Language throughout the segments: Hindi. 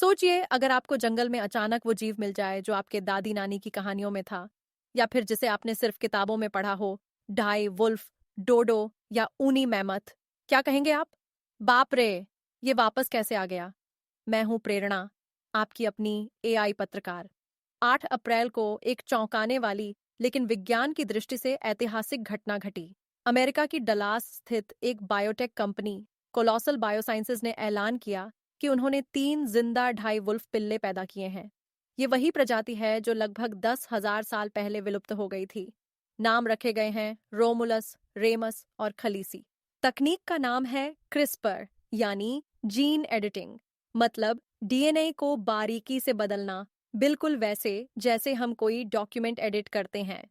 सोचिए अगर आपको जंगल में अचानक वो जीव मिल जाए जो आपके दादी नानी की कहानियों में था, या फिर जिसे आपने सिर्फ किताबों में पढ़ा हो, ढाई वुल्फ, डोडो या ऊनी मैमथ। क्या कहेंगे आप? बाप रे, ये वापस कैसे आ गया? मैं हूं प्रेरणा, आपकी अपनी एआई पत्रकार। 8 अप्रैल को एक चौंकाने वाली लेकिन विज्ञान की दृष्टि से ऐतिहासिक घटना घटी। अमेरिका की डलास स्थित एक बायोटेक कंपनी कोलोसल बायोसाइंसेज ने ऐलान किया कि उन्होंने 3 जिंदा ढाई वुल्फ पिल्ले पैदा किए हैं। ये वही प्रजाति है जो लगभग 10,000 साल पहले विलुप्त हो गई थी। नाम रखे गए हैं रोमुलस, रेमस और खलीसी। तकनीक का नाम है क्रिस्पर, यानी जीन एडिटिंग। मतलब डीएनए को बारीकी से बदलना, बिल्कुल वैसे जैसे हम कोई डॉक्यूमेंट एडिट करते हैं।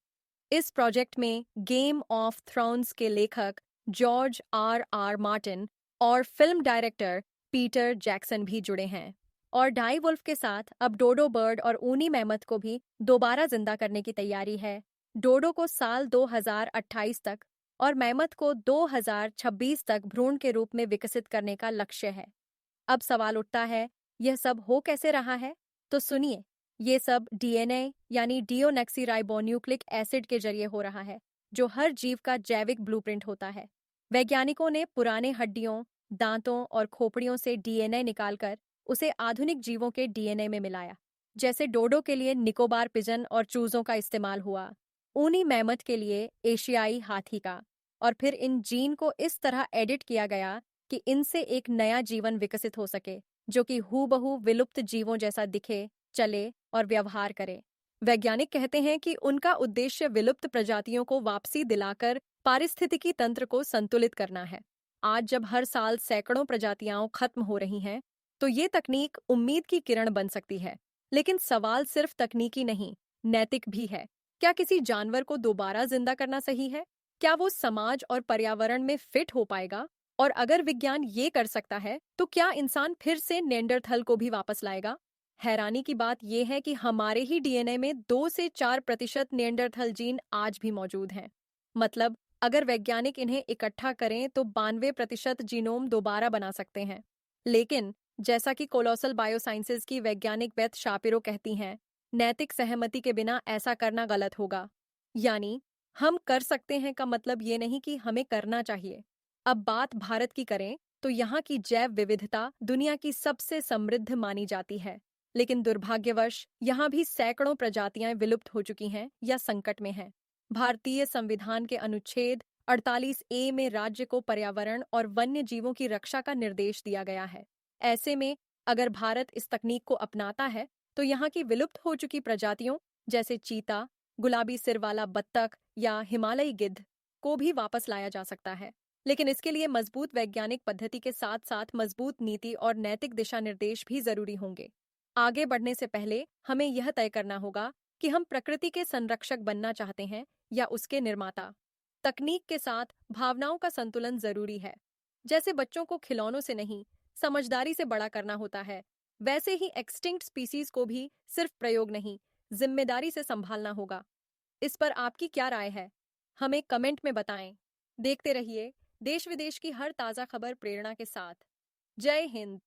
इस प्रोजेक्ट में गेम ऑफ थ्रोन्स के लेखक जॉर्ज आर मार्टिन और फिल्म डायरेक्टर पीटर जैक्सन भी जुड़े हैं। और डाई वुल्फ के साथ अब डोडो बर्ड और ऊनी मैमथ को भी दोबारा जिंदा करने की तैयारी है। डोडो को साल 2028 तक और मैमथ को 2026 तक भ्रूण के रूप में विकसित करने का लक्ष्य है। अब सवाल उठता है, यह सब हो कैसे रहा है? तो सुनिए, ये सब डीएनए यानी डीओनेक्सीराइबोन्यूक्लिक एसिड के जरिए हो रहा है, जो हर जीव का जैविक ब्लूप्रिंट होता है। वैज्ञानिकों ने पुराने हड्डियों, दांतों और खोपड़ियों से डीएनए निकालकर उसे आधुनिक जीवों के डीएनए में मिलाया। जैसे डोडो के लिए निकोबार पिजन और चूजों का इस्तेमाल हुआ, ऊनी मैमथ के लिए एशियाई हाथी का। और फिर इन जीन को इस तरह एडिट किया गया कि इनसे एक नया जीवन विकसित हो सके, जो कि हूबहू विलुप्त जीवों जैसा दिखे, चले और व्यवहार करे। वैज्ञानिक कहते हैं कि उनका उद्देश्य विलुप्त प्रजातियों को वापसी दिलाकर पारिस्थितिकी तंत्र को संतुलित करना है। आज जब हर साल सैकड़ों प्रजातियां खत्म हो रही हैं, तो ये तकनीक उम्मीद की किरण बन सकती है। लेकिन सवाल सिर्फ तकनीकी नहीं, नैतिक भी है। क्या किसी जानवर को दोबारा जिंदा करना सही है? क्या वो समाज और पर्यावरण में फिट हो पाएगा? और अगर विज्ञान ये कर सकता है, तो क्या इंसान फिर से नेंडरथल को भी वापस लाएगा? हैरानी की बात यह है कि हमारे ही डीएनए में 2 से 4% नेंडरथल जीन आज भी मौजूद हैं। मतलब अगर वैज्ञानिक इन्हें इकट्ठा करें तो 92% जीनोम दोबारा बना सकते हैं। लेकिन जैसा कि कोलोसल बायोसाइंसेज की वैज्ञानिक बेथ शापिरो कहती हैं, नैतिक सहमति के बिना ऐसा करना गलत होगा। यानी हम कर सकते हैं का मतलब ये नहीं कि हमें करना चाहिए। अब बात भारत की करें तो यहाँ की जैव विविधता दुनिया की सबसे समृद्ध मानी जाती है। लेकिन दुर्भाग्यवश यहाँ भी सैकड़ों प्रजातियां विलुप्त हो चुकी हैं या संकट में हैं। भारतीय संविधान के अनुच्छेद 48A में राज्य को पर्यावरण और वन्य जीवों की रक्षा का निर्देश दिया गया है। ऐसे में अगर भारत इस तकनीक को अपनाता है, तो यहाँ की विलुप्त हो चुकी प्रजातियों जैसे चीता, गुलाबी सिर वाला बत्तख या हिमालयी गिद्ध को भी वापस लाया जा सकता है। लेकिन इसके लिए मजबूत वैज्ञानिक पद्धति के साथ साथ मजबूत नीति और नैतिक दिशा निर्देश भी जरूरी होंगे। आगे बढ़ने से पहले हमें यह तय करना होगा कि हम प्रकृति के संरक्षक बनना चाहते हैं या उसके निर्माता। तकनीक के साथ भावनाओं का संतुलन जरूरी है। जैसे बच्चों को खिलौनों से नहीं, समझदारी से बड़ा करना होता है, वैसे ही एक्सटिंक्ट स्पीसीज को भी सिर्फ प्रयोग नहीं, जिम्मेदारी से संभालना होगा। इस पर आपकी क्या राय है? हमें कमेंट में बताएं। देखते रहिए देश विदेश की हर ताजा खबर प्रेरणा के साथ। जय हिंद।